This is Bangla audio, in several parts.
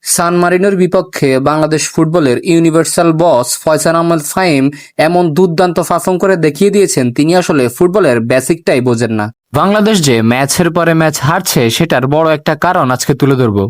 সান মারিনোর বিপক্ষে বাংলাদেশ ফুটবলের ইউনিভার্সাল বস ফয়সাল আহমেদ ফাহিম এমন দুর্দান্ত পারফর্ম করে দেখিয়ে দিয়েছেন তিনি আসলে ফুটবলের বেসিকটাই বোঝেন না। বাংলাদেশ যে ম্যাচের পরে ম্যাচ হারছে সেটার বড় একটা কারণ আজকে তুলে ধরবো।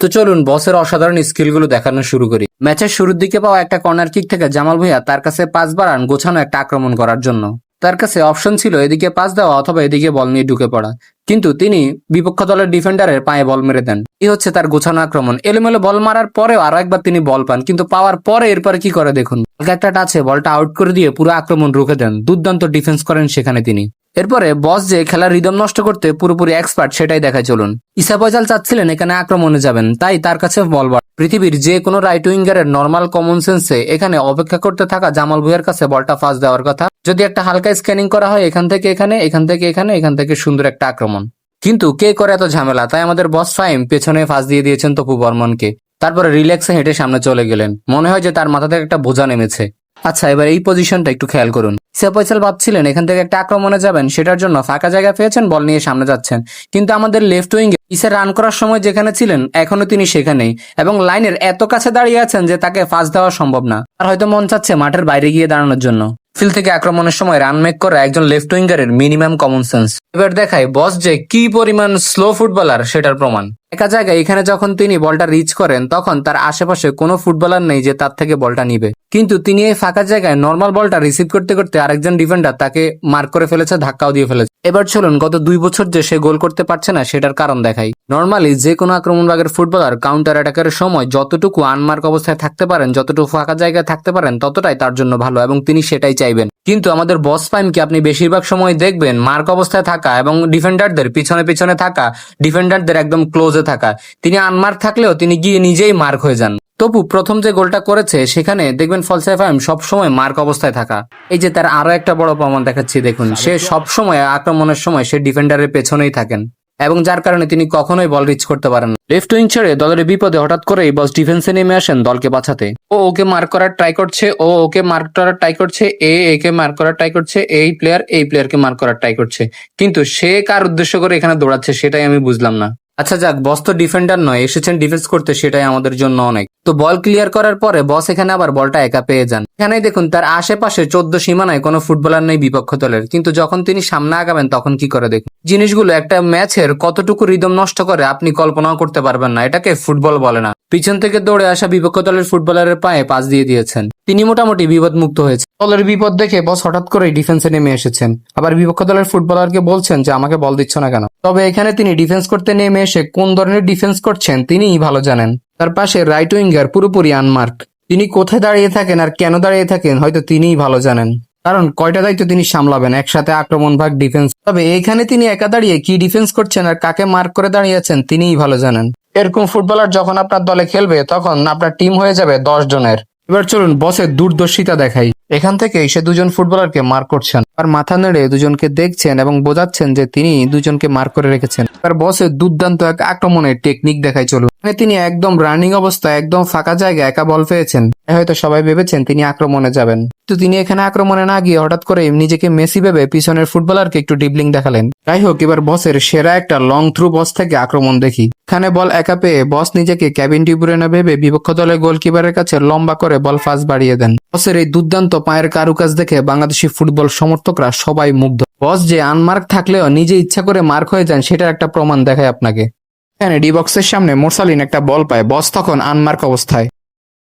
তো চলুন বসের অসাধারণ স্কিলগুলো দেখানো শুরু করি। ম্যাচের শুরুর দিকে পাওয়া একটা কর্নার কিক থেকে জামাল ভুঁইয়া তার কাছে পাস বাড়ান গোছানো একটা আক্রমণ করার জন্য। তার কাছে অপশন ছিল এদিকে পাস দেওয়া অথবা এদিকে বল নিয়ে ঢুকে পড়া, কিন্তু তিনি বিপক্ষ দলের ডিফেন্ডারের পায়ে বল মেরে দেন। এই হচ্ছে তার গোছানো আক্রমণ। এলোমেলো বল মারার পরেও আরো একবার তিনি বল পান, কিন্তু পাওয়ার পরে এরপরে কি করে দেখুন, হালকা একটা টাচে বলটা আউট করে দিয়ে পুরো আক্রমণ রুখে দেন। দুর্দান্ত ডিফেন্স করেন সেখানে তিনি। এরপরে বস যে খেলার রিদম নষ্ট করতে পুরোপুরি এক্সপার্ট সেটাই দেখায় চলুন। ইসা ফয়সাল চাচ্ছিলেন এখানে আক্রমণে যাবেন, তাই তার কাছে বল বাড়। পৃথিবীর যে কোনো রাইট উইঙ্গারের নর্মাল কমন সেন্সে এখানে অপেক্ষা করতে থাকা জামাল ভুঁইয়ার কাছে বলটা ফাঁস দেওয়ার কথা। যদি একটা হালকা স্ক্যানিং করা হয় এখান থেকে এখানে, এখান থেকে এখানে, এখান থেকে সুন্দর একটা আক্রমণ। কিন্তু কে করে এত ঝামেলা, তাই আমাদের বস ফাহিম পেছনে ফাঁস দিয়ে দিয়েছেন তপু বর্মনকে। তারপরে রিল্যাক্সে হেঁটে সামনে চলে গেলেন। মনে হয় যে তার মাথা থেকে একটা বোঝা নেমেছে। আচ্ছা, এবার এই পজিশনটা একটু খেয়াল করুন। ইসা ফয়সাল ভাবছিলেন এখান থেকে একটা আক্রমণে যাবেন, সেটার জন্য ফাঁকা জায়গা পেয়েছেন, বল নিয়ে সামনে যাচ্ছেন। কিন্তু আমাদের লেফট উইঙ্গে ইসা রান করার সময় যেখানে ছিলেন এখনো তিনি সেখানেই, এবং লাইনের এত কাছে দাঁড়িয়ে আছেন যে তাকে ফাঁস দেওয়া সম্ভব না। আর হয়তো মন চাচ্ছে মাঠের বাইরে গিয়ে দাঁড়ানোর জন্য। ফিল্ড থেকে আক্রমণের সময় রান মেক করা একজন লেফট উইঙ্গারের মিনিমাম কমন সেন্স। এবার দেখায় বস যে কি পরিমাণ স্লো ফুটবলার সেটার প্রমাণ। একা জায়গায় এখানে যখন তিনি বলটা রিচ করেন তখন তার আশেপাশে কোনো ফুটবলার নেই যে তার থেকে বলটা নিবে, কিন্তু তিনি এই ফাঁকা জায়গায় নর্মাল বলটা রিসিভ করতে করতে আরেকজন ডিফেন্ডার তাকে মার্ক করে ফেলেছে, ধাক্কাও দিয়ে ফেলেছে। এবার চলুন গত 2 বছর যে সে গোল করতে পারছে না সেটার কারণ দেখাই। নর্মালি যে কোনো আক্রমণ ভাগের ফুটবলার কাউন্টার অ্যাটাকের সময় যতটুকু আনমার্ক অবস্থায় থাকতে পারেন, যতটুকু ফাঁকা জায়গায় থাকতে পারেন ততটাই তার জন্য ভালো, এবং তিনি সেটাই চাইবেন। কিন্তু আমাদের বস ফাহিমকে আপনি বেশিরভাগ সময় দেখবেন মার্ক অবস্থায় থাকা এবং ডিফেন্ডারদের পিছনে পিছনে থাকা, ডিফেন্ডারদের একদম ক্লোজে থাকা। তিনি আনমার্ক থাকলেও তিনি গিয়ে নিজেই মার্ক হয়ে যান। তবু প্রথম যে গোলটা করেছে সেখানে দেখবেন ফয়সাল ফাহিম সবসময় মার্ক অবস্থায় থাকা। এই যে তার আরো একটা বড় প্রমাণ দেখাচ্ছি, দেখুন সে সবসময় আক্রমণের সময় সে ডিফেন্ডারের পেছনেই থাকেন, এবং যার কারণে তিনি কখনোই বল রিচ করতে পারেন না। লেফট উইং ছেড়ে দলের বিপদে হঠাৎ করেই বস ডিফেন্সে নেমে আসেন দলকে বাঁচাতে। ও ওকে মার্ক করার ট্রাই করছে, ও ওকে মার্ক করার ট্রাই করছে, একে মার্ক করার ট্রাই করছে, এই প্লেয়ারকে মার্ক করার ট্রাই করছে, কিন্তু সে কার উদ্দেশ্য করে এখানে দৌড়াচ্ছে সেটাই আমি বুঝলাম না। আচ্ছা যাক, বস তো ডিফেন্ডার নয়, এসেছেন ডিফেন্স করতে, সেটাই আমাদের জন্য অনেক। তো বল ক্লিয়ার করার পরে বস এখানে আবার বলটা একা পেয়ে যান। এখানেই দেখুন তার আশেপাশে 14 সীমানায় কোনো ফুটবলার নেই বিপক্ষ দলের, কিন্তু যখন তিনি সামনে আগাবেন তখন কি করে দেখুন। জিনিসগুলো একটা ম্যাচের কতটুকু রিদম নষ্ট করে আপনি কল্পনাও করতে পারবেন না। এটাকে ফুটবল বলে না। পিছন থেকে দৌড়ে আসা বিপক্ষ দলের ফুটবলারের পায়ে পাস দিয়ে দিয়েছেন, তিনি মোটামুটি বিপদ মুক্ত হয়েছে। দলের বিপদ দেখে বস হঠাৎ করেই ডিফেন্সে নেমে এসেছেন, আবার বিপক্ষ দলের ফুটবলারকে বলছেন যে আমাকে বল দিচ্ছ না কেন। তবে এখানে তিনি ডিফেন্স করতে নেমে এসে কোন ধরনের ডিফেন্স করছেন তিনিই ভালো জানেন। তার পাশে রাইট উইঙ্গার পুরোপুরি আনমার্ক। তিনি কোথায় দাঁড়িয়ে থাকেন আর কেন দাঁড়িয়ে থাকেন হয়তো তিনিই ভালো জানেন, কারণ কয়টা দায়িত্ব তিনি সামলাবেন একসাথে, আক্রমণ ভাগ ডিফেন্স। তবে এখানে তিনি একা দাঁড়িয়ে কি ডিফেন্স করছেন আর কাকে মার্ক করে দাঁড়িয়ে আছেন তিনিই ভালো জানেন। এরকম ফুটবলার যখন আপনার দলে খেলবে তখন আপনার টিম হয়ে যাবে 10 জনের। এবার চলুন বসের দূরদর্শিতা দেখাই। এখান থেকে সে দুজন ফুটবলারকে মার্ক করছেন, আর মাথা নেড়ে দুজনকে দেখছেন এবং বোঝাচ্ছেন যে তিনি দুজনকে মার্ক করে রেখেছেন। আর বসের দুর্দান্ত এক আক্রমণের টেকনিক দেখাই চলুন। তিনি একদম রানিং অবস্থায় একদম ফাঁকা জায়গায় একা বল পেয়েছেন, হয়তো সবাই ভেবেছেন তিনি আক্রমণে যাবেন, তো তিনি এখানে আক্রমণে না গিয়ে হঠাৎ করে নিজেকে মেসি ভেবে পিছনের ফুটবলারকে একটু ডিবলিং দেখালেন। যাই হোক, এবার বসের সেরা একটা লং থ্রু বস থেকে আক্রমণ দেখি। এখানে বল একা পেয়ে বস নিজেকে ক্যাবিন ডিব্রুয়নে ভেবে বিপক্ষ দলের গোলকিপারের কাছে লম্বা করে বল ফাঁস বাড়িয়ে দেন। বসের এই দুর্দান্ত পায়ের কারুকাজ দেখে বাংলাদেশি ফুটবল সমর্থকরা সবাই মুগ্ধ। বস যে আনমার্ক থাকলেও নিজে ইচ্ছা করে মার্ক হয়ে যান সেটার একটা প্রমাণ দেখায় আপনাকে। এখানে ডি বক্সের সামনে মোরসালিন একটা বল পায়, বস তখন আনমার্ক অবস্থায়,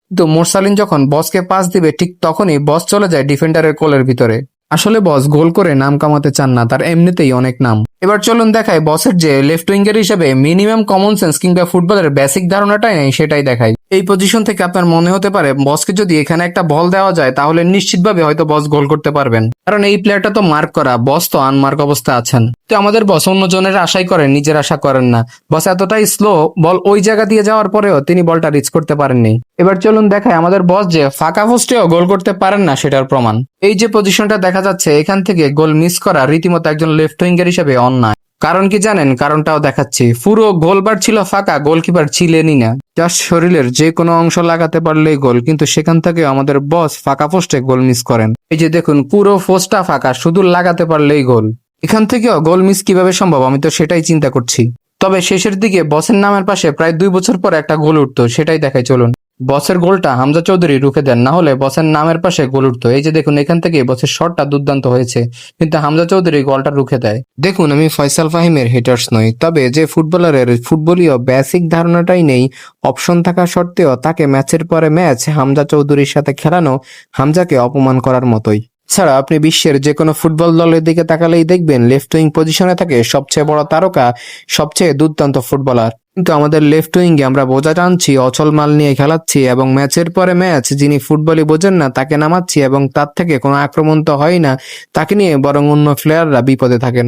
কিন্তু মোরসালিন যখন বসকে পাস দিবে ঠিক তখনই বস চলে যায় ডিফেন্ডারের কোলের ভিতরে। আসলে বস গোল করে নাম কামাতে চান না, তার এমনিতেই অনেক নাম। এবার চলুন দেখায় বসের যে লেফট উইঙ্গার হিসেবে মিনিমাম কমন সেন্স কিংবা ফুটবলের বেসিক ধারণাটাই নেই সেটাই দেখাই। এই পজিশন থেকে আপনার মনে হতে পারে বসকে যদি এখানে একটা বল দেওয়া যায় তাহলে নিশ্চিতভাবে হয়তো বস গোল করতে পারবেন, কারণ এই প্লেয়ারটা তো মার্ক করা, বস তো আনমার্ক অবস্থা আছেন। তো আমাদের বস অন্য জনের আশাই করেন, নিজের আশা করেন না। বস এতটাই স্লো, বল ওই জায়গা দিয়ে যাওয়ার পরেও তিনি বলটা রিচ করতে পারেননি। এবার চলুন দেখায় আমাদের বস যে ফাঁকা পোস্টেও গোল করতে পারেন না সেটার প্রমাণ। এই যে পজিশনটা দেখা যাচ্ছে এখান থেকে গোল মিস করা রীতিমতো একজন লেফট উইঙ্গার হিসেবে অন্যায়। কারণ কি জানেন? কারণটাও দেখাচ্ছি। পুরো গোলবার ছিল ফাঁকা, গোলকিপার ছিলেনই না, জাস্ট শরীরের যে কোনো অংশ লাগাতে পারলেই গোল, কিন্তু সেখান থেকে আমাদের বস ফাঁকা পোস্টে গোল মিস করেন। এই যে দেখুন পুরো পোস্টটা ফাঁকা, শুধু লাগাতে পারলেই গোল। এখান থেকেও গোল মিস কিভাবে সম্ভব আমি তো সেটাই চিন্তা করছি। তবে শেষের দিকে বসের নামের পাশে প্রায় 2 বছর পর একটা গোল উঠতো, সেটাই দেখাই চলুন। বসের গোলটা হামজা চৌধুরী রুখে দেন, না হলে বসের নামের পাশে গোল উঠতো। এই যে দেখুন, এখান থেকে বসের শটটা দুর্দান্ত হয়েছে, কিন্তু হামজা চৌধুরী গোলটা রুখে দেয়। দেখুন, আমি ফয়সাল ফাহিমের হেটার্স নই, তবে যে ফুটবলারের ফুটবলীয় বেসিক ধারণাটাই নেই, অপশন থাকা সত্ত্বেও তাকে ম্যাচের পরে ম্যাচ হামজা চৌধুরীর সাথে খেলানো হামজাকে অপমান করার মতোই। ছাড়া আপনি বিশ্বের যে কোনো ফুটবল দলের দিকে তাকালেই দেখবেন লেফট উইং পজিশনে থাকে সবচেয়ে বড় তারকা, সবচেয়ে দুর্দান্ত ফুটবলার। কিন্তু আমাদের লেফট উইঙ্গে আমরা বোঝা টানছি, অচল মাল নিয়ে খেলাচ্ছি এবং ম্যাচের পরে ম্যাচ যিনি ফুটবলই বোঝেন না তাকে নামাচ্ছি এবং তার থেকে কোনো আক্রমণ তো হয় না, তাকে নিয়ে বরং অন্য প্লেয়াররা বিপদে থাকেন।